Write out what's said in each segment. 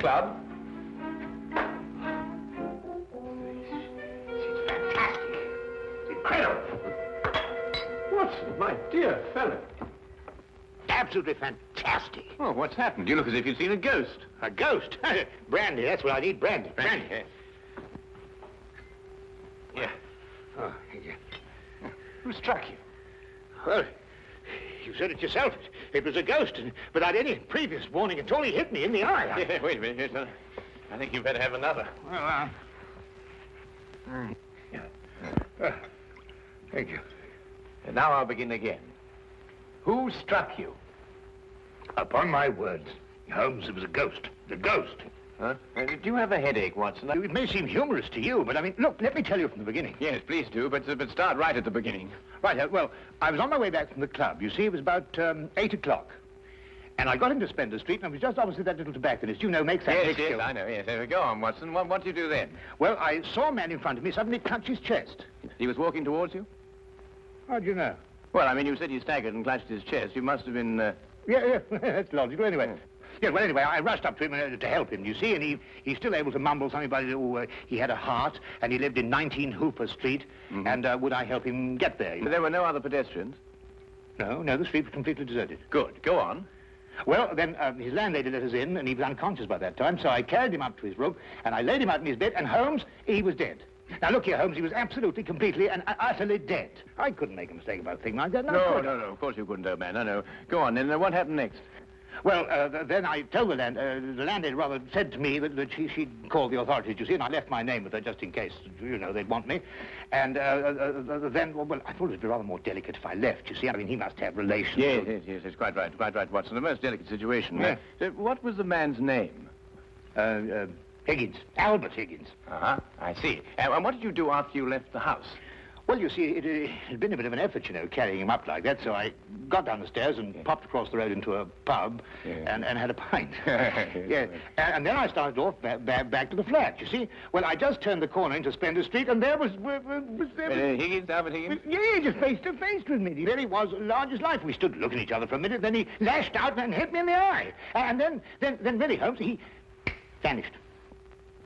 club. It's fantastic. It's incredible. Watson, my dear fellow. Absolutely fantastic. Oh, what's happened? You look as if you'd seen a ghost. A ghost? Brandy, that's what I need, brandy. Brandy. Yeah. Oh, thank you. Who struck you? Well, you said it yourself. It was a ghost, and without any previous warning at all, he hit me in the eye. Yeah, wait a minute. Yes, I think you better have another. Well, thank you. And now I'll begin again. Who struck you? Upon my word, Holmes, it was a ghost. The ghost. Huh? Do you have a headache, Watson? It may seem humorous to you, but I mean, look, let me tell you from the beginning. Yes, please do, but start right at the beginning. Right, well, I was on my way back from the club. You see, it was about 8 o'clock. And I got into Spender Street, and I was just opposite that little tobacconist. You know, makes that Yes, next yes, hill. I know, yes. Go on, Watson. What did you do then? Well, I saw a man in front of me suddenly clutch his chest. He was walking towards you? How do you know? Well, I mean, you said he staggered and clutched his chest. You must have been... Yeah, that's logical. Anyway, yes, well, anyway, I rushed up to him to help him, you see, and he's still able to mumble something about, he had a heart, and he lived in 19 Hooper Street, and would I help him get there? There were no other pedestrians? No, the street was completely deserted. Good. Go on. Well, then his landlady let us in, and he was unconscious by that time, so I carried him up to his room, and I laid him out in his bed, and Holmes, he was dead. Now, look here, Holmes, he was absolutely, completely, and utterly dead. I couldn't make a mistake about a thing like that. No, of course you couldn't, old man. No. Go on, then. What happened next? Well, then I told the landlady rather said to me that she'd call the authorities, you see, and I left my name with her just in case, you know, they'd want me. And then, well, I thought it would be rather more delicate if I left, you see. I mean, he must have relations. Yes, quite right, Watson. The most delicate situation. Yeah. What was the man's name? Higgins. Albert Higgins. Uh-huh, I see. And what did you do after you left the house? Well, you see, it had been a bit of an effort, you know, carrying him up like that, so I got down the stairs and popped across the road into a pub and had a pint. Yeah. And then I started off back to the flat, you see. Well, I just turned the corner into Spender Street, and there was Higgins, Albert Higgins? Yeah, just face to face with me. He really was large as life. We stood looking at each other for a minute, then he lashed out and hit me in the eye. And then really, Holmes, he vanished.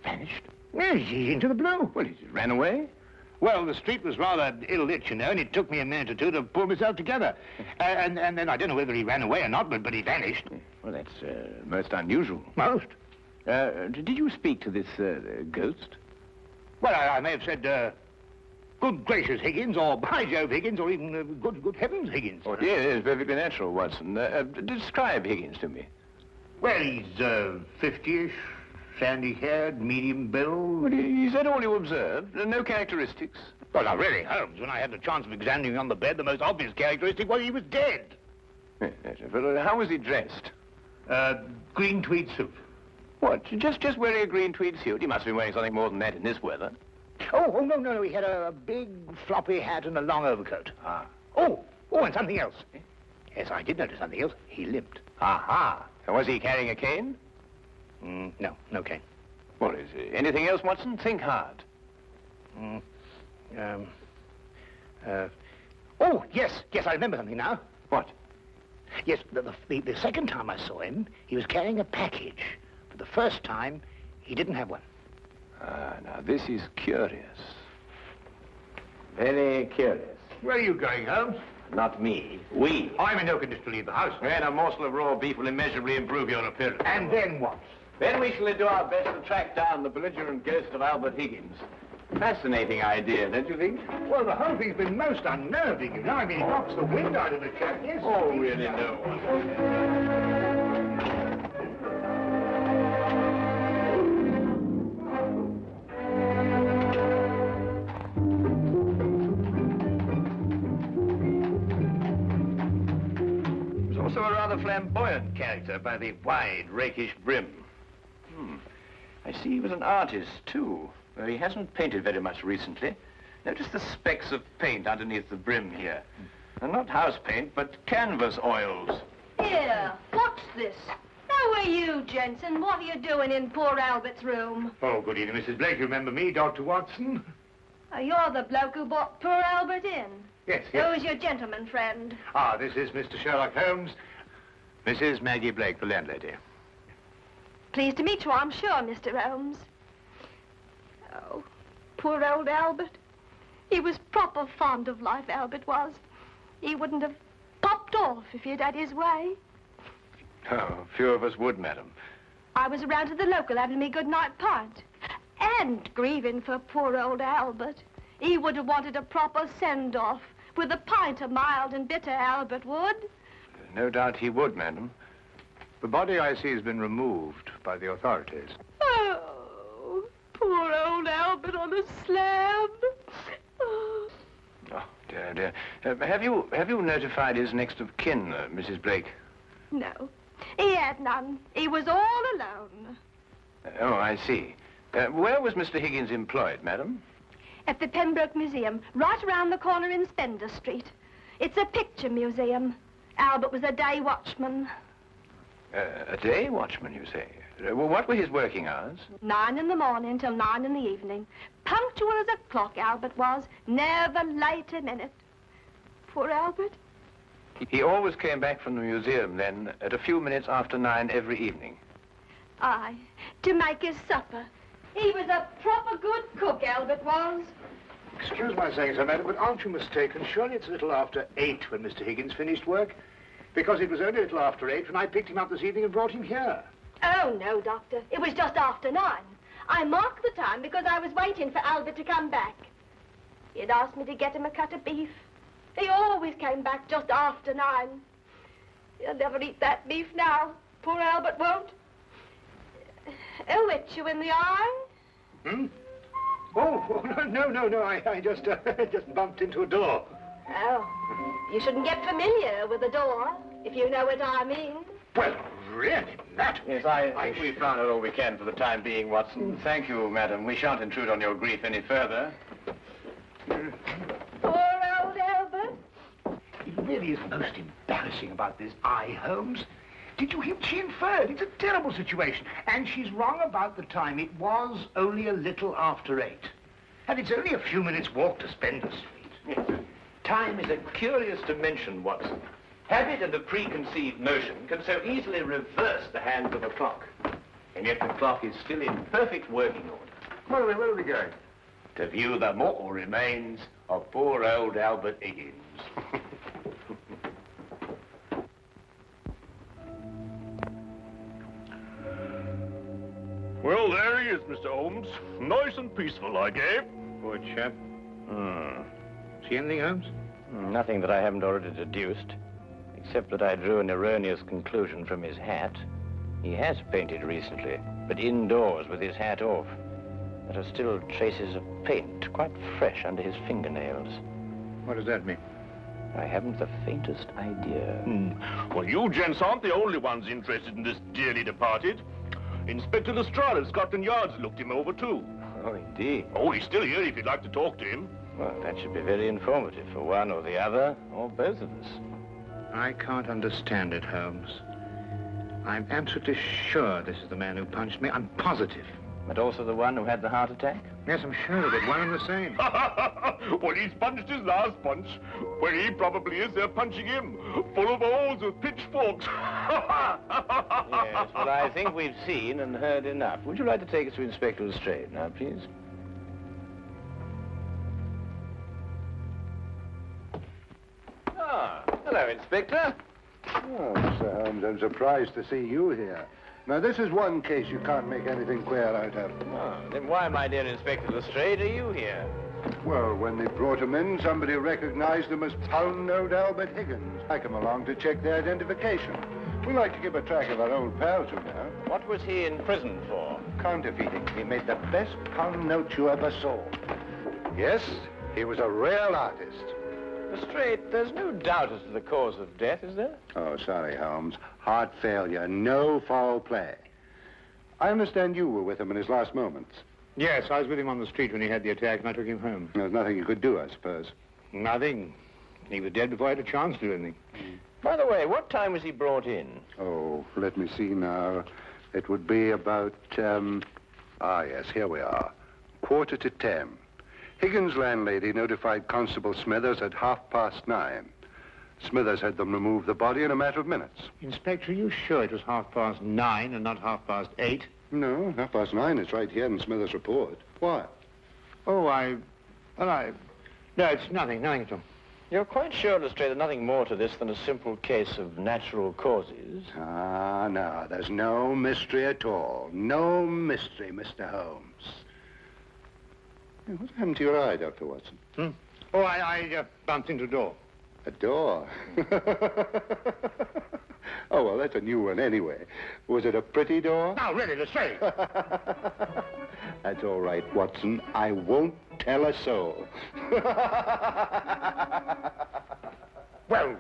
Vanished? Yes, he's into the blue. Well, he ran away? Well, the street was rather ill-lit, you know, and it took me a minute or two to pull myself together. And then I don't know whether he ran away or not, but he vanished. Well, that's most unusual. Most? Did you speak to this ghost? Well, I may have said, good gracious, Higgins, or by Jove, Higgins, or even good heavens, Higgins. Oh, dear, it's perfectly natural, Watson. Describe Higgins to me. Well, he's 50-ish. Sandy-haired, medium build. Well, is that all you observed? No characteristics? Well, now, really, Holmes, when I had the chance of examining him on the bed, the most obvious characteristic was he was dead. Yes, but how was he dressed? Green tweed suit. What, just wearing a green tweed suit? He must have been wearing something more than that in this weather. Oh, no, he had a big floppy hat and a long overcoat. Ah. Oh, and something else. Yes, I did notice something else. He limped. Aha. And was he carrying a cane? No cane. Well, is there anything else, Watson? Think hard. Oh, yes, I remember something now. What? Yes, the second time I saw him, he was carrying a package. For the first time, he didn't have one. Now this is curious. Very curious. Where are you going, Holmes? Not me. We. I'm in no condition to leave the house. And a morsel of raw beef will immeasurably improve your appearance. And then what? Then we shall do our best to track down the belligerent ghost of Albert Higgins. Fascinating idea, don't you think? Well, the whole thing's been most unnerving, you know. I mean, it knocks the wind out of the chap, yes. Oh, really, no. He was also a rather flamboyant character by the wide, rakish brim. I see he was an artist, too. He hasn't painted very much recently. Notice the specks of paint underneath the brim here. And not house paint, but canvas oils. Here, what's this? How are you, Jensen? What are you doing in poor Albert's room? Oh, good evening, Mrs. Blake. You remember me, Dr. Watson? You're the bloke who brought poor Albert in. Yes. Who's your gentleman friend? This is Mr. Sherlock Holmes. Mrs. Maggie Blake, the landlady. Pleased to meet you, I'm sure, Mr. Holmes. Oh, poor old Albert. He was proper fond of life, Albert was. He wouldn't have popped off if he'd had his way. Oh, few of us would, madam. I was around to the local having me good-night pint. And grieving for poor old Albert. He would have wanted a proper send-off with a pint of mild and bitter, Albert would. No doubt he would, madam. The body, I see, has been removed by the authorities. Oh, poor old Albert on a slab. Oh. Oh, dear, dear. Have you notified his next of kin, Mrs. Blake? No, he had none. He was all alone. Oh, I see. Where was Mr. Higgins employed, madam? At the Pembroke Museum, right around the corner in Spender Street. It's a picture museum. Albert was a day watchman. A day watchman, you say? Well, what were his working hours? 9 in the morning till 9 in the evening. Punctual as a clock, Albert was. Never late a minute. Poor Albert. He always came back from the museum, then, at a few minutes after 9 every evening. Aye, to make his supper. He was a proper good cook, Albert was. Excuse my saying so, madam, but aren't you mistaken? Surely it's a little after 8 when Mr. Higgins finished work? Because it was only a little after 8 when I picked him up this evening and brought him here. Oh, no, Doctor. It was just after 9. I marked the time because I was waiting for Albert to come back. He'd asked me to get him a cut of beef. He always came back just after 9. He'll never eat that beef now. Poor Albert won't. He'll hit you in the eye. Hmm? Oh, no. I just bumped into a door. Oh, you shouldn't get familiar with the door, if you know what I mean. Well, really, that... Yes, I think we've found out all we can for the time being, Watson. Thank you, madam. We shan't intrude on your grief any further. Poor old Albert. It really is most embarrassing about this eye, Holmes. Did you hear what she inferred? It's a terrible situation. And she's wrong about the time. It was only a little after 8. And it's only a few minutes' walk to Spender Street. Yes. Time is a curious dimension, Watson. Habit and a preconceived notion can so easily reverse the hands of a clock. And yet the clock is still in perfect working order. Where are we going? To view the mortal remains of poor old Albert Higgins. Well, there he is, Mr. Holmes. Nice and peaceful, like, eh? Poor chap. See anything, Holmes? Nothing that I haven't already deduced, except that I drew an erroneous conclusion from his hat. He has painted recently, but indoors with his hat off. There are still traces of paint, quite fresh under his fingernails. What does that mean? I haven't the faintest idea. Well, you gents aren't the only ones interested in this dearly departed. Inspector Lestrade of Scotland Yard's looked him over, too. Oh, indeed. Oh, he's still here if you'd like to talk to him. Well, that should be very informative for one or the other, or both of us. I can't understand it, Holmes. I'm absolutely sure this is the man who punched me. I'm positive. But also the one who had the heart attack? Yes, I'm sure of it. One and the same. Well, he's punched his last punch. Where he probably is, they're punching him. Full of holes with pitchforks. Yes, well, I think we've seen and heard enough. Would you like to take us to Inspector Lestrade now, please? Ah, hello, Inspector. Oh, Mr. Holmes, I'm surprised to see you here. Now, this is one case you can't make anything queer out of. Oh, then why, my dear Inspector Lestrade, are you here? Well, when they brought him in, somebody recognized him as Pound-Note Albert Higgins. I come along to check the identification. We like to keep a track of our old pals, you know. What was he in prison for? Counterfeiting. He made the best pound note you ever saw. Yes, he was a real artist. Lestrade, there's no doubt as to the cause of death, is there? Oh, sorry, Holmes. Heart failure, no foul play. I understand you were with him in his last moments. Yes, I was with him on the street when he had the attack, and I took him home. There's nothing you could do, I suppose. Nothing. He was dead before I had a chance to do anything. By the way, what time was he brought in? Oh, let me see now. It would be about, yes, here we are. 9:45. Higgins' landlady notified Constable Smithers at 9:30. Smithers had them remove the body in a matter of minutes. Inspector, are you sure it was 9:30 and not 8:30? No, 9:30. It's right here in Smithers' report. Why? Oh, no, it's nothing at all. You're quite sure, Lestrade, there's nothing more to this than a simple case of natural causes? Ah, no, there's no mystery at all. No mystery, Mr. Holmes. Hey, what happened to your eye, Dr. Watson? Oh, I bumped into a door. A door? Oh, well, that's a new one anyway. Was it a pretty door? No, really, Lestrade. That's all right, Watson. I won't tell a soul. Well,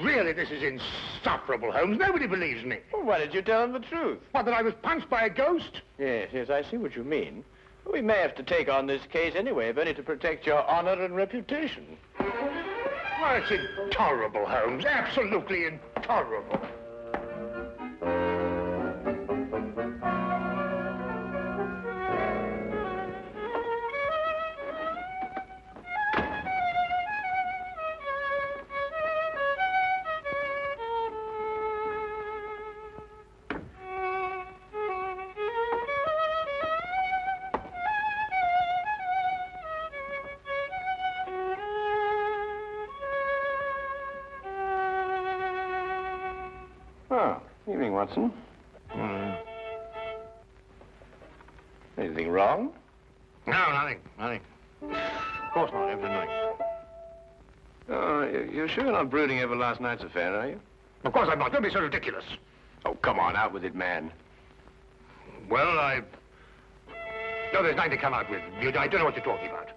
really, this is insufferable, Holmes. Nobody believes me. Well, why did you tell them the truth? What, that I was punched by a ghost? Yes, I see what you mean. We may have to take on this case anyway, if only to protect your honor and reputation. Well, it's intolerable, Holmes. Absolutely intolerable. Oh, evening, Watson. Anything wrong? No, nothing. Of course not, everything. Oh, you're sure you're not brooding over last night's affair, are you? Of course I'm not. Don't be so ridiculous. Oh, come on, out with it, man. Well, No, there's nothing to come out with. I don't know what you're talking about.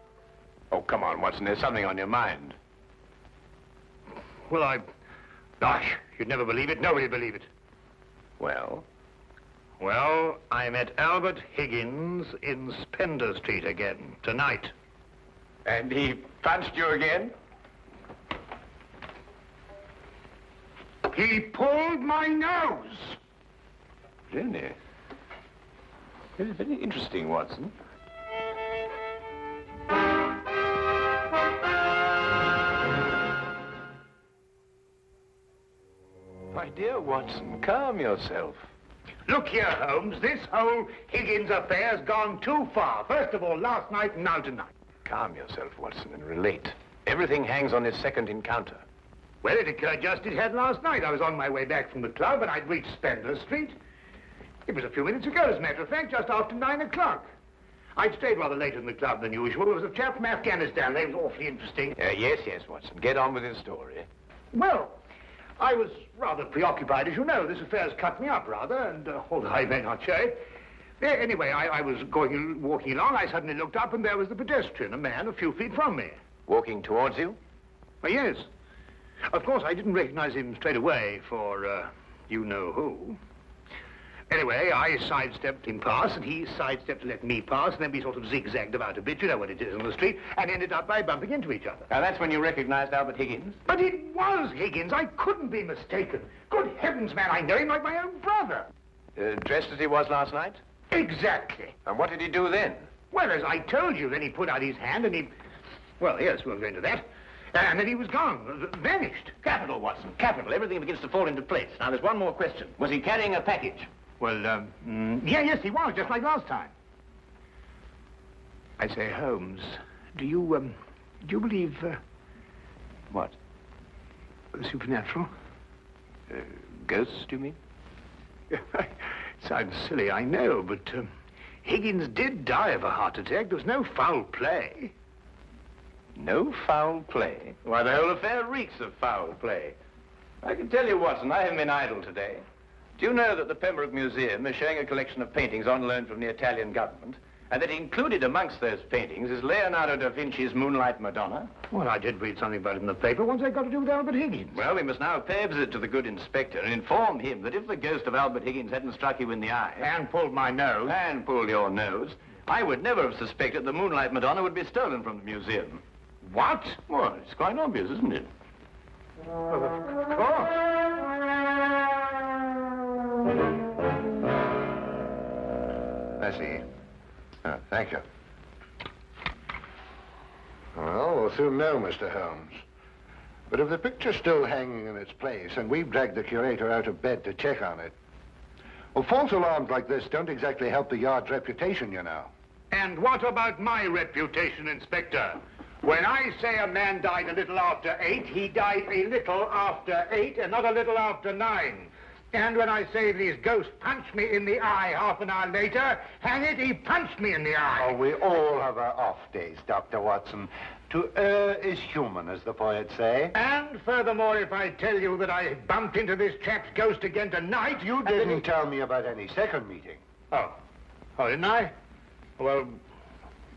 Oh, come on, Watson, there's something on your mind. Well, Gosh, you'd never believe it. Nobody'd believe it. Well? Well, I met Albert Higgins in Spender Street again, tonight. And he punched you again? He pulled my nose! Really? Very, very interesting, Watson. My dear Watson, calm yourself. Look here, Holmes, this whole Higgins affair's gone too far. First of all, last night and now tonight. Calm yourself, Watson, and relate. Everything hangs on this second encounter. Well, it occurred just as it had last night. I was on my way back from the club and I'd reached Spender Street. It was a few minutes ago, as a matter of fact, just after 9 o'clock. I'd stayed rather later in the club than usual. There was a chap from Afghanistan. They was awfully interesting. Yes, Watson. Get on with his story. Well, I was rather preoccupied, as you know. This affair's cut me up, rather, and although I may not show it. Anyway, I was walking along. I suddenly looked up, and there was the pedestrian, a man a few feet from me. Walking towards you? Well, yes. Of course, I didn't recognize him straight away for, you-know-who. Anyway, I sidestepped him past, and he sidestepped to let me pass, and then we sort of zigzagged about a bit, you know what it is on the street, and ended up by bumping into each other. Now, that's when you recognized Albert Higgins? But it was Higgins. I couldn't be mistaken. Good heavens, man, I know him like my own brother. Dressed as he was last night? Exactly. And what did he do then? Well, as I told you, then he put out his hand and he... Well, yes, we'll go into that. And then he was gone, vanished. Capital, Watson, capital. Everything begins to fall into place. Now, there's one more question. Was he carrying a package? Well, yes, he was, just like last time. I say, Holmes, do you believe, What? Supernatural? Ghosts, do you mean? It sounds silly, I know, but, Higgins did die of a heart attack. There was no foul play. No foul play? Why, the whole affair reeks of foul play. I can tell you, Watson, I haven't been idle today. Do you know that the Pembroke Museum is showing a collection of paintings on loan from the Italian government, and that included amongst those paintings is Leonardo da Vinci's Moonlight Madonna? Well, I did read something about it in the paper. What's that got to do with Albert Higgins? Well, we must now pay a visit to the good inspector and inform him that if the ghost of Albert Higgins hadn't struck you in the eye... And pulled my nose. And pulled your nose, I would never have suspected the Moonlight Madonna would be stolen from the museum. What? Well, it's quite obvious, isn't it? Well, of course. I see. Thank you. Well, we'll soon know, Mr. Holmes. But if the picture's still hanging in its place, and we've dragged the curator out of bed to check on it, Well, false alarms like this don't exactly help the yard's reputation, you know. And what about my reputation, Inspector? When I say a man died a little after 8, he died a little after 8 and not a little after 9. And when I say these ghosts punched me in the eye half an hour later, hang it, he punched me in the eye. Oh, we all have our off days, Dr. Watson. To err is human, as the poets say. And furthermore, if I tell you that I bumped into this chap's ghost again tonight... You didn't tell me about any second meeting. Oh, didn't I? Well,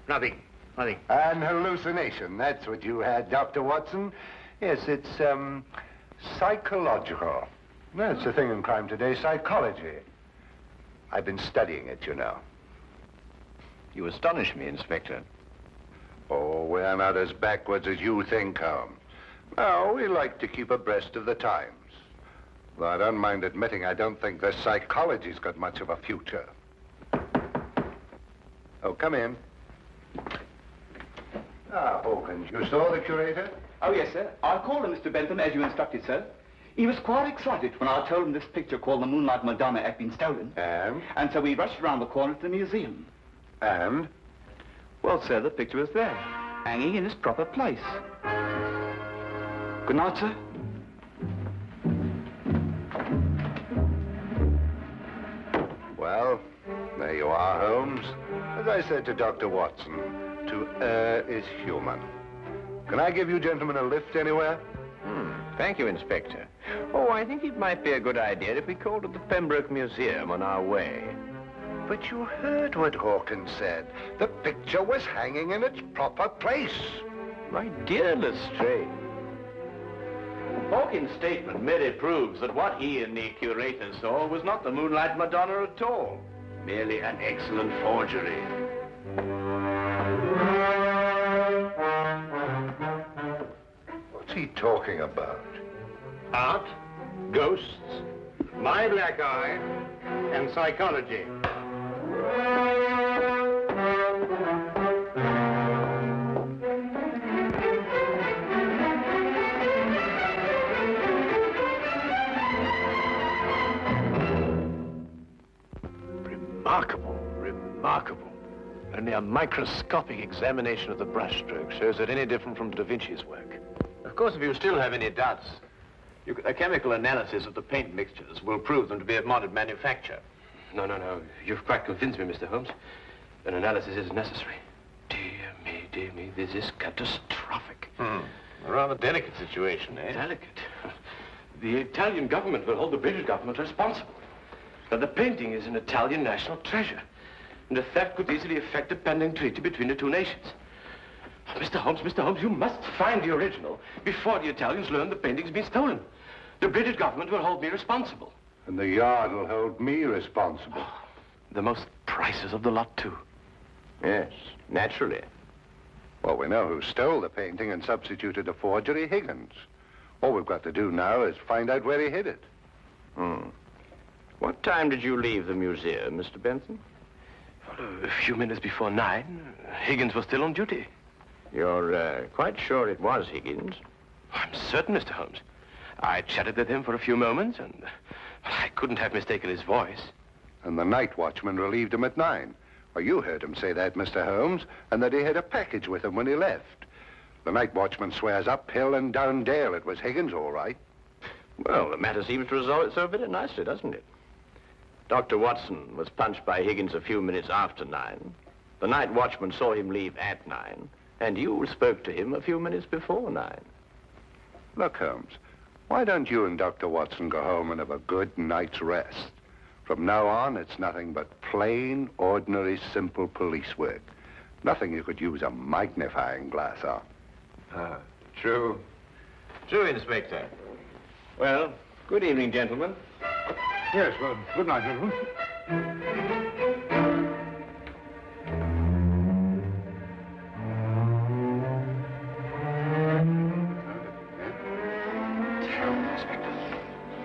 nothing. An hallucination, that's what you had, Dr. Watson. Yes, it's, psychological. That's the thing in crime today, psychology. I've been studying it, you know. You astonish me, Inspector. Oh, we're not as backwards as you think, Holmes. No, we like to keep abreast of the times. Though I don't mind admitting I don't think the psychology's got much of a future. Oh, come in. Ah, Hawkins, you saw the curator? Oh, yes, sir. I called him, Mr. Bentham, as you instructed, sir. He was quite excited when I told him this picture called The Moonlight Madonna had been stolen. And so we rushed around the corner to the museum. And? Well, sir, the picture was there, hanging in its proper place. Good night, sir. Well, there you are, Holmes. As I said to Dr. Watson, to err is human. Can I give you gentlemen a lift anywhere? Thank you, Inspector. Oh, I think it might be a good idea if we called at the Pembroke Museum on our way. But you heard what Hawkins said. The picture was hanging in its proper place. My dear Lestrade, Hawkins' statement merely proves that what he and the curator saw was not the Moonlight Madonna at all. Merely an excellent forgery. What's he talking about? Art, ghosts, my black eye, and psychology. Remarkable. Only a microscopic examination of the brushstroke shows it any different from Da Vinci's work. Of course, if you still have any doubts, a chemical analysis of the paint mixtures will prove them to be of modern manufacture. No. You've quite convinced me, Mr. Holmes. An analysis is necessary. Dear me, this is catastrophic. A rather delicate situation, eh? Delicate? The Italian government will hold the British government responsible. Now, the painting is an Italian national treasure, and the theft could easily affect the pending treaty between the two nations. Mr. Holmes, you must find the original before the Italians learn the painting's been stolen. The British government will hold me responsible. And the yard will hold me responsible. The most priceless of the lot, too. Yes, naturally. Well, we know who stole the painting and substituted a forgery, Higgins. All we've got to do now is find out where he hid it. What time did you leave the museum, Mr. Benson? Well, a few minutes before 9. Higgins was still on duty. You're quite sure it was Higgins? I'm certain, Mr. Holmes. I chatted with him for a few moments, and I couldn't have mistaken his voice. And the night watchman relieved him at 9. Well, you heard him say that, Mr. Holmes, and that he had a package with him when he left. The night watchman swears up hill and down dale it was Higgins, all right. Well, the matter seems to resolve itself very nicely, doesn't it? Dr. Watson was punched by Higgins a few minutes after 9. The night watchman saw him leave at 9. And you spoke to him a few minutes before 9. Look, Holmes, why don't you and Dr. Watson go home and have a good night's rest? From now on, it's nothing but plain, ordinary, simple police work. Nothing you could use a magnifying glass on. True. True, Inspector. Well, good evening, gentlemen. Yes, well, good night, gentlemen.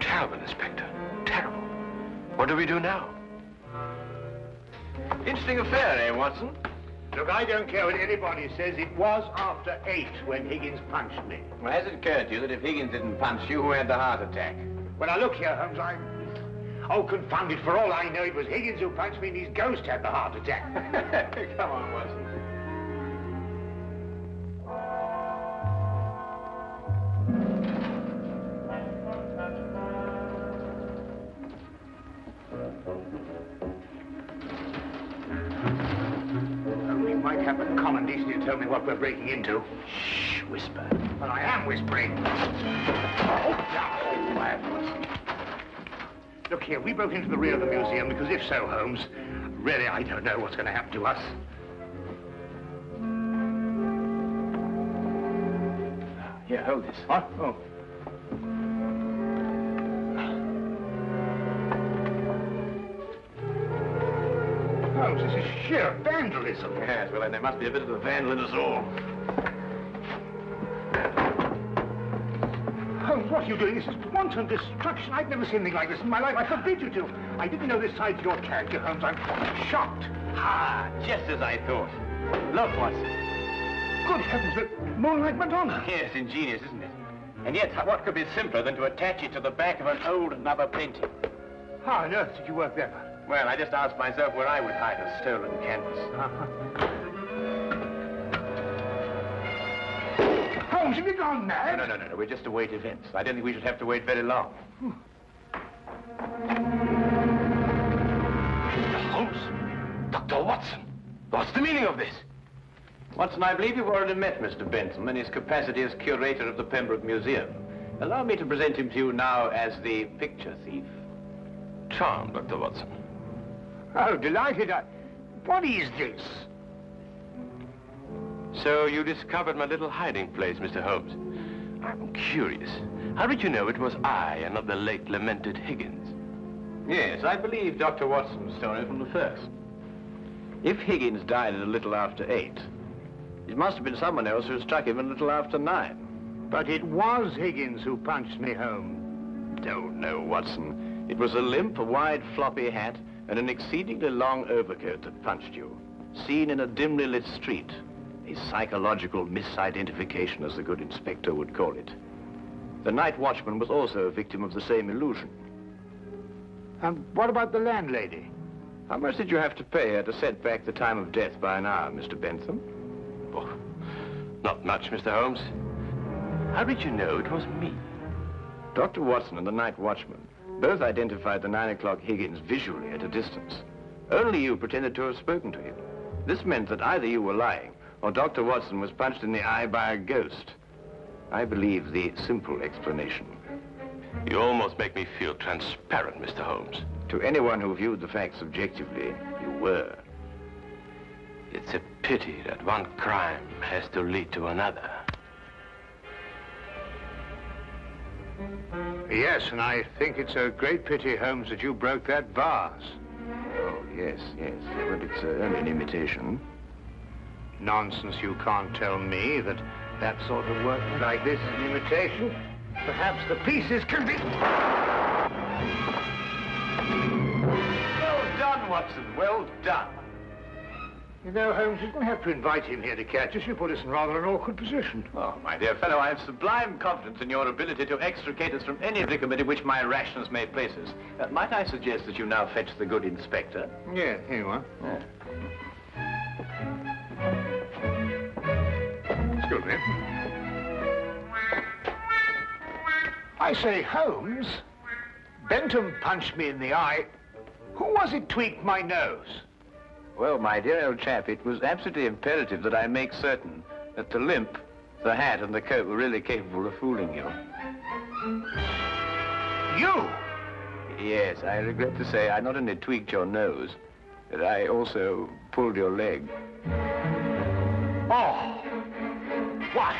Terrible, Inspector. Terrible. What do we do now? Interesting affair, eh, Watson? Look, I don't care what anybody says. It was after 8 when Higgins punched me. Well, has it occurred to you that if Higgins didn't punch you, who had the heart attack? Well, now, look here, Holmes, Oh, confound it, for all I know, it was Higgins who punched me and his ghost had the heart attack. Come on, Watson. We might have the common decency to tell me what we're breaking into. Shh, whisper. Well, I am whispering. Oh, quiet, Watson. Look here, we broke into the rear of the museum because if so, Holmes, really I don't know what's going to happen to us. Here, hold this. What? Oh. Holmes, this is sheer vandalism. Yes, well, then there must be a bit of a vandal in us all. Holmes, what are you doing? This is wanton destruction. I've never seen anything like this in my life. I forbid you to. I didn't know this side to your character, Holmes. I'm shocked. Ah, just as I thought. Look, Watson. Good heavens, the Moonlight Madonna. Yes, ingenious, isn't it? And yet, what could be simpler than to attach it to the back of an old mother painting? How on earth did you work that out? Well, I just asked myself where I would hide a stolen canvas. Holmes, have you gone mad? No. We just await events. I don't think we should have to wait very long. Holmes? Dr. Watson? What's the meaning of this? Watson, I believe you've already met Mr. Bentham in his capacity as curator of the Pembroke Museum. Allow me to present him to you now as the picture thief. Charmed, Dr. Watson. Oh, delighted. What is this? So you discovered my little hiding place, Mr. Holmes. I'm curious. How did you know it was I and not the late lamented Higgins? Yes, I believe Dr. Watson's story from the first. If Higgins died at a little after 8, it must have been someone else who struck him a little after 9. But it was Higgins who punched me home. Oh, no, Watson. It was a limp, wide, floppy hat and an exceedingly long overcoat that punched you, seen in a dimly lit street. A psychological misidentification, as the good inspector would call it. The night watchman was also a victim of the same illusion. And what about the landlady? How much did you have to pay her to set back the time of death by an hour, Mr. Bentham? Oh, not much, Mr. Holmes. How did you know it was me? Dr. Watson and the night watchman both identified the 9 o'clock Higgins visually at a distance. Only you pretended to have spoken to him. This meant that either you were lying or Dr. Watson was punched in the eye by a ghost. I believe the simple explanation. You almost make me feel transparent, Mr. Holmes. To anyone who viewed the facts objectively, you were. It's a pity that one crime has to lead to another. Yes, and I think it's a great pity, Holmes, that you broke that vase. Oh, yes. But it's only an imitation. Nonsense, you can't tell me that that sort of work like this is an imitation. Perhaps the pieces can be... Well done, Watson, well done. You know, Holmes, you're going to have to invite him here to catch us. You put us in rather an awkward position. Oh, my dear fellow, I have sublime confidence in your ability to extricate us from any predicament in which my rashness may place us. Might I suggest that you now fetch the good inspector? Yeah, here you are. Yeah. Excuse me. I say, Holmes, Bentham punched me in the eye. Who was it tweaked my nose? Well, my dear old chap, it was absolutely imperative that I make certain that the limp, the hat, and the coat were really capable of fooling you. You? Yes, I regret to say I not only tweaked your nose, but I also pulled your leg. Oh! Why,